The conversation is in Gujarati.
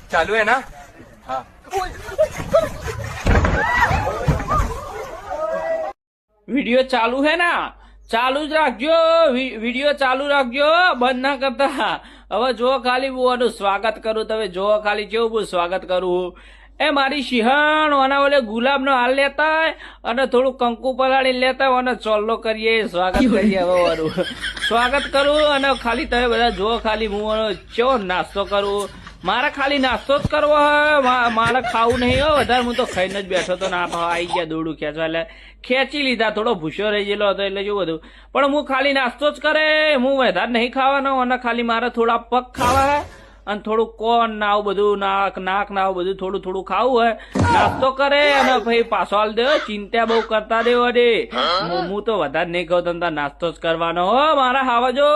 चालू है ना? हाँ। વિડિયો ચાલુ હે ના ચાલુ જ રાખજો વિડિયો ચાલુ રાખજો બંધ ના કરતા હવે જો ખાલી હું આનું સ્વાગત કરું તમે જો ખાલી કેવું હું સ્વાગત કરું એ મારી સિંહણ ઓના ઓલે ગુલાબનો હાલ લેતા અને થોડું કંકુ પલાળી લેતા અને ચોલ્લો કરીએ સ્વાગત કરીએ હવે મારું સ્વાગત કરું અને ખાલી તમે બધા જો ખાલી હું ચો નાસ્તો કરું મારે ખાલી નાસ્તો જ કરવો હોય મારે ખાવું નહીં હો વધારે હું તો ખાઈને જ બેઠો તો ના આવી ગયા દોડું ખેંચવા એટલે ખેંચી લીધા થોડો ભૂસ્યો રહી ગયેલો હતો એટલે શું બધું પણ હું ખાલી નાસ્તો જ કરે હું વધારે નહીં ખાવાનો અને ખાલી મારે થોડા પગ ખાવા અને થોડું કોન ના આવું બધું નાક ના આવું બધું થોડું થોડું ખાવું હોય નાસ્તો કરે અને ભાઈ પાછો હાલ દે ચિંતા બહુ કરતા દેવો દે હું તો વધારે નહીં ખાઉં તને નાસ્તો જ કરવાનો હો મારા હાવજો